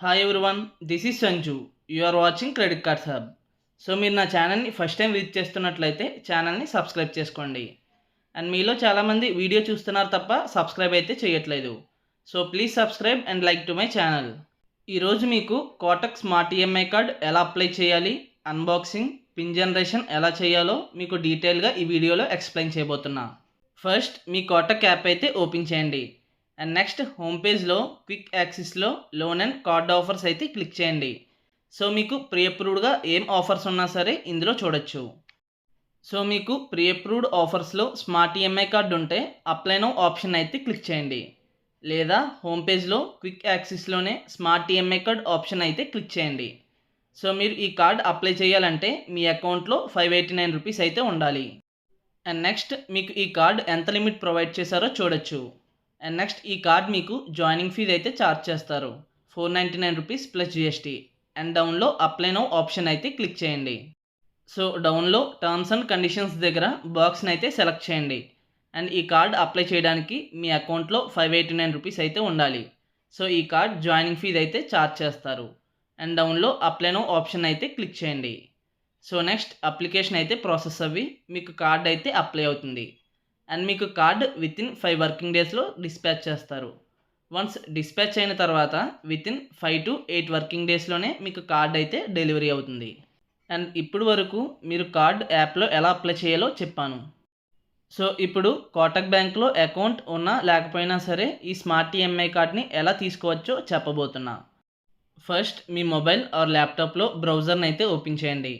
Hi everyone, this is Sanju. You are watching credit cards hub. So మీరు నా ఛానల్ని first time visit చేస్తున్నట్లయితే ఛానల్ని సబ్స్క్రైబ్ చేసుకోండి. అండ్ మీలో చాలామంది వీడియో చూస్తున్నారు తప్ప సబ్స్క్రైబ్ అయితే చేయట్లేదు. So please subscribe and like to my channel. ఈరోజు మీకు కోటక్ స్మార్ట్ ఈఎంఐ కార్డ్ ఎలా అప్లై చేయాలి, అన్బాక్సింగ్, పిన్ జనరేషన్ ఎలా చేయాలో మీకు డీటెయిల్గా ఈ వీడియోలో ఎక్స్ప్లెయిన్ చేయబోతున్నా. ఫస్ట్ మీ కోటక్ యాప్ అయితే ఓపెన్ చేయండి. అండ్ నెక్స్ట్ హోమ్ పేజ్లో క్విక్ యాక్సెస్లో లోన్ అండ్ కార్డ్ ఆఫర్స్ అయితే క్లిక్ చేయండి. సో మీకు ప్రీ అప్రూవ్డ్గా ఏం ఆఫర్స్ ఉన్నా సరే ఇందులో చూడొచ్చు. సో మీకు ప్రీ అప్రూవ్డ్ ఆఫర్స్లో స్మార్ట్ ఈఎంఐ కార్డు ఉంటే అప్లై నౌ ఆప్షన్ అయితే క్లిక్ చేయండి. లేదా హోమ్ పేజ్లో క్విక్ యాక్సెస్లోనే స్మార్ట్ ఈఎంఐ కార్డ్ ఆప్షన్ అయితే క్లిక్ చేయండి. సో మీరు ఈ కార్డ్ అప్లై చేయాలంటే మీ అకౌంట్లో 589 రూపీస్ అయితే ఉండాలి. అండ్ నెక్స్ట్ మీకు ఈ కార్డ్ ఎంత లిమిట్ ప్రొవైడ్ చేశారో చూడొచ్చు. అండ్ నెక్స్ట్ ఈ కార్డ్ మీకు జాయినింగ్ ఫీజ్ అయితే ఛార్జ్ చేస్తారు, 499 రూపీస్ ప్లస్ జిఎస్టీ. అండ్ డౌన్లో అప్లై నౌ ఆప్షన్ అయితే క్లిక్ చేయండి. సో డౌన్లో టర్మ్స్ అండ్ కండిషన్స్ దగ్గర బాక్స్ని అయితే సెలెక్ట్ చేయండి. అండ్ ఈ కార్డ్ అప్లై చేయడానికి మీ అకౌంట్లో 589 రూపీస్ అయితే ఉండాలి. సో ఈ కార్డ్ జాయినింగ్ ఫీజ్ అయితే ఛార్జ్ చేస్తారు. అండ్ డౌన్లో అప్లై నౌ ఆప్షన్ అయితే క్లిక్ చేయండి. సో నెక్స్ట్ అప్లికేషన్ అయితే ప్రాసెస్ అవ్వి మీకు కార్డ్ అయితే అప్లై అవుతుంది. అండ్ మీకు కార్డ్ వితిన్ 5 వర్కింగ్ డేస్లో డిస్పాచ్ చేస్తారు. వన్స్ డిస్పాచ్ అయిన తర్వాత వితిన్ 5 to 8 వర్కింగ్ డేస్లోనే మీకు కార్డ్ అయితే డెలివరీ అవుతుంది. అండ్ ఇప్పుడు వరకు మీరు కార్డ్ యాప్లో ఎలా అప్లై చేయాలో చెప్పాను. సో ఇప్పుడు కోటక్ బ్యాంక్లో అకౌంట్ ఉన్నా లేకపోయినా సరే ఈ స్మార్ట్ ఈఎంఐ కార్డ్ని ఎలా తీసుకోవచ్చో చెప్పబోతున్నా. ఫస్ట్ మీ మొబైల్ ఆర్ ల్యాప్టాప్లో బ్రౌజర్ని అయితే ఓపెన్ చేయండి.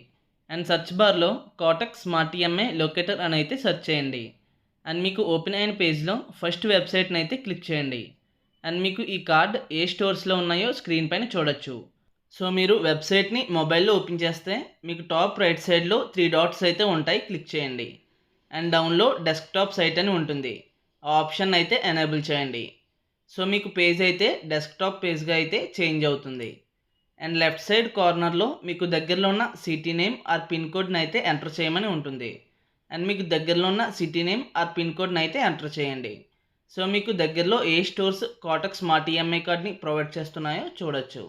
అండ్ సెర్చ్ బార్లో కోటక్ స్మార్ట్ ఈఎంఐ లొకేటర్ అని అయితే సెర్చ్ చేయండి. అండ్ మీకు ఓపెన్ అయిన పేజ్లో ఫస్ట్ వెబ్సైట్ని అయితే క్లిక్ చేయండి. అండ్ మీకు ఈ కార్డ్ ఏ స్టోర్స్లో ఉన్నాయో స్క్రీన్ పైన చూడొచ్చు. సో మీరు వెబ్సైట్ని మొబైల్లో ఓపెన్ చేస్తే మీకు టాప్ రైట్ సైడ్లో 3 డాట్స్ అయితే ఉంటాయి, క్లిక్ చేయండి. అండ్ డౌన్లో డెస్క్టాప్ సైట్ అని ఉంటుంది, ఆ ఆప్షన్ అయితే ఎనేబుల్ చేయండి. సో మీకు పేజ్ అయితే డెస్క్టాప్ పేజ్గా అయితే చేంజ్ అవుతుంది. అండ్ లెఫ్ట్ సైడ్ కార్నర్లో మీకు దగ్గరలో ఉన్న సిటీ నేమ్ ఆర్ పిన్ కోడ్ని అయితే ఎంటర్ చేయమని ఉంటుంది. అండ్ మీకు దగ్గరలో ఉన్న సిటీ నేమ్ ఆర్ పిన్ కోడ్ని అయితే ఎంటర్ చేయండి. సో మీకు దగ్గరలో ఏ స్టోర్స్ కోటక్ స్మార్ట్ ఈఎంఐ కార్డ్ని ప్రొవైడ్ చేస్తున్నాయో చూడొచ్చు.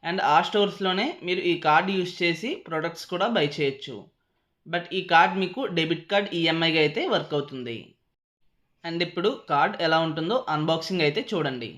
అండ్ ఆ స్టోర్స్లోనే మీరు ఈ కార్డ్ యూస్ చేసి ప్రొడక్ట్స్ కూడా బై చేయొచ్చు. బట్ ఈ కార్డ్ మీకు డెబిట్ కార్డ్ ఈఎంఐగా అయితే వర్క్ అవుతుంది. అండ్ ఇప్పుడు కార్డ్ ఎలా ఉంటుందో అన్బాక్సింగ్ అయితే చూడండి.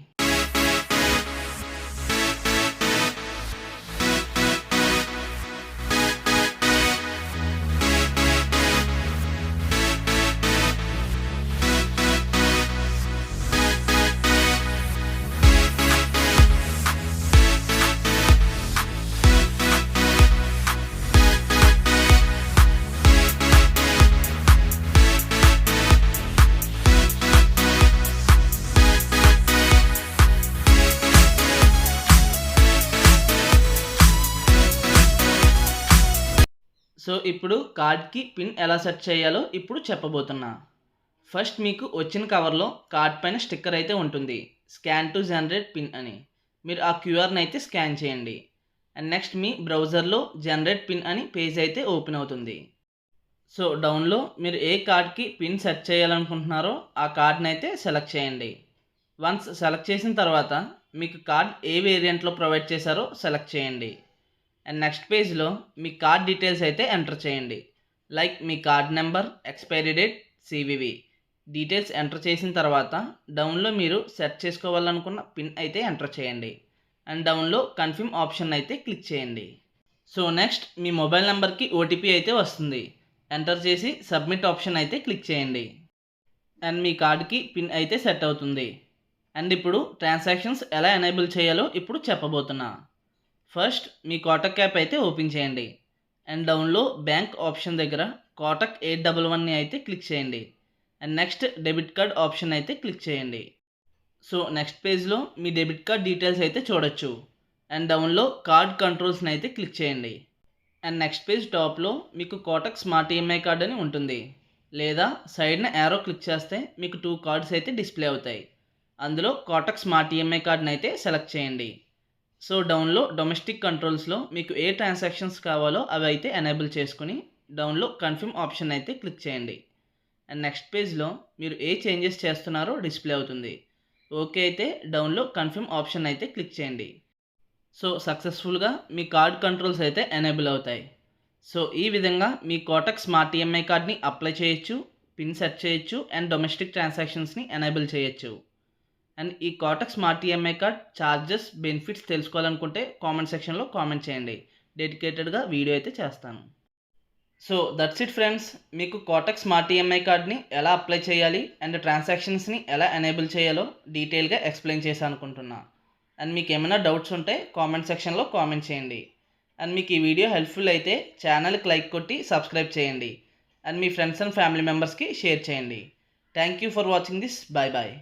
సో ఇప్పుడు కార్డ్కి పిన్ ఎలా సెట్ చేయాలో ఇప్పుడు చెప్పబోతున్నా. ఫస్ట్ మీకు వచ్చిన కవర్లో కార్డ్ పైన స్టిక్కర్ అయితే ఉంటుంది, స్కాన్ టు జనరేట్ పిన్ అని. మీరు ఆ క్యూఆర్ని అయితే స్కాన్ చేయండి. అండ్ నెక్స్ట్ మీ బ్రౌజర్లో జనరేట్ పిన్ అని పేజ్ అయితే ఓపెన్ అవుతుంది. సో డౌన్లో మీరు ఏ కార్డ్కి పిన్ సెట్ చేయాలనుకుంటున్నారో ఆ కార్డ్ని అయితే సెలెక్ట్ చేయండి. వన్స్ సెలెక్ట్ చేసిన తర్వాత మీకు కార్డ్ ఏ వేరియంట్లో ప్రొవైడ్ చేశారో సెలెక్ట్ చేయండి. అండ్ నెక్స్ట్ పేజ్లో మీ కార్డ్ డీటెయిల్స్ అయితే ఎంటర్ చేయండి. లైక్ మీ card number, expiry date, CVV details enter చేసిన తర్వాత డౌన్లో మీరు సెట్ చేసుకోవాలనుకున్న పిన్ అయితే ఎంటర్ చేయండి. అండ్ డౌన్లో కన్ఫర్మ్ ఆప్షన్ అయితే క్లిక్ చేయండి. సో నెక్స్ట్ మీ మొబైల్ నెంబర్కి ఓటీపీ అయితే వస్తుంది, ఎంటర్ చేసి సబ్మిట్ ఆప్షన్ అయితే క్లిక్ చేయండి. అండ్ మీ కార్డ్కి పిన్ అయితే సెట్ అవుతుంది. అండ్ ఇప్పుడు ట్రాన్సాక్షన్స్ ఎలా ఎనేబుల్ చేయాలో ఇప్పుడు చెప్పబోతున్నా. ఫస్ట్ మీ కోటక్ యాప్ అయితే ఓపెన్ చేయండి. అండ్ డౌన్లో బ్యాంక్ ఆప్షన్ దగ్గర కోటక్ 811ని అయితే క్లిక్ చేయండి. And next debit card option అయితే క్లిక్ చేయండి. సో నెక్స్ట్ పేజ్లో మీ డెబిట్ కార్డ్ డీటెయిల్స్ అయితే చూడొచ్చు. అండ్ డౌన్లో కార్డ్ కంట్రోల్స్ని అయితే క్లిక్ చేయండి. అండ్ నెక్స్ట్ పేజ్ టాప్లో మీకు కోటక్ స్మార్ట్ ఈఎంఐ కార్డ్ అని ఉంటుంది, లేదా సైడ్న యారో క్లిక్ చేస్తే మీకు 2 కార్డ్స్ అయితే డిస్ప్లే అవుతాయి. అందులో కోటక్ స్మార్ట్ ఈఎంఐ కార్డ్ని అయితే సెలెక్ట్ చేయండి. సో డౌన్లో డొమెస్టిక్ కంట్రోల్స్లో మీకు ఏ ట్రాన్సాక్షన్స్ కావాలో అవి అయితే ఎనేబుల్ చేసుకుని డౌన్లో కన్ఫర్మ్ ఆప్షన్ అయితే క్లిక్ చేయండి. అండ్ నెక్స్ట్ పేజ్లో మీరు ఏ చేంజెస్ చేస్తున్నారో డిస్ప్లే అవుతుంది. ఓకే అయితే డౌన్లో కన్ఫర్మ్ ఆప్షన్ అయితే క్లిక్ చేయండి. సో సక్సెస్ఫుల్గా మీ కార్డ్ కంట్రోల్స్ అయితే ఎనేబుల్ అవుతాయి. సో ఈ విధంగా మీ కోటక్ స్మార్ట్ ఈఎంఐ కార్డ్ని అప్లై చేయొచ్చు, పిన్ సెట్ చేయొచ్చు అండ్ డొమెస్టిక్ ట్రాన్సాక్షన్స్ని ఎనేబుల్ చేయొచ్చు. అండ్ ఈ Kotak smart EMI card charges, benefits తెలుసుకోవాలనుకుంటే కామెంట్ సెక్షన్లో కామెంట్ చేయండి. డెడికేటెడ్గా వీడియో అయితే చేస్తాను. So that's it friends. మీకు కోటక్ స్మార్ట్ ఈఎంఐ కార్డ్ని ఎలా అప్లై చేయాలి అండ్ ట్రాన్సాక్షన్స్ని ఎలా ఎనేబుల్ చేయాలో డీటెయిల్గా ఎక్స్ప్లెయిన్ చేశాను అనుకుంటున్నా. అండ్ మీకు ఏమైనా డౌట్స్ ఉంటే కామెంట్ సెక్షన్లో కామెంట్ చేయండి. అండ్ మీకు ఈ వీడియో హెల్ప్ఫుల్ అయితే ఛానల్కి లైక్ కొట్టి సబ్స్క్రైబ్ చేయండి. అండ్ మీ ఫ్రెండ్స్ అండ్ ఫ్యామిలీ మెంబర్స్కి షేర్ చేయండి. Thank you for watching this. Bye bye.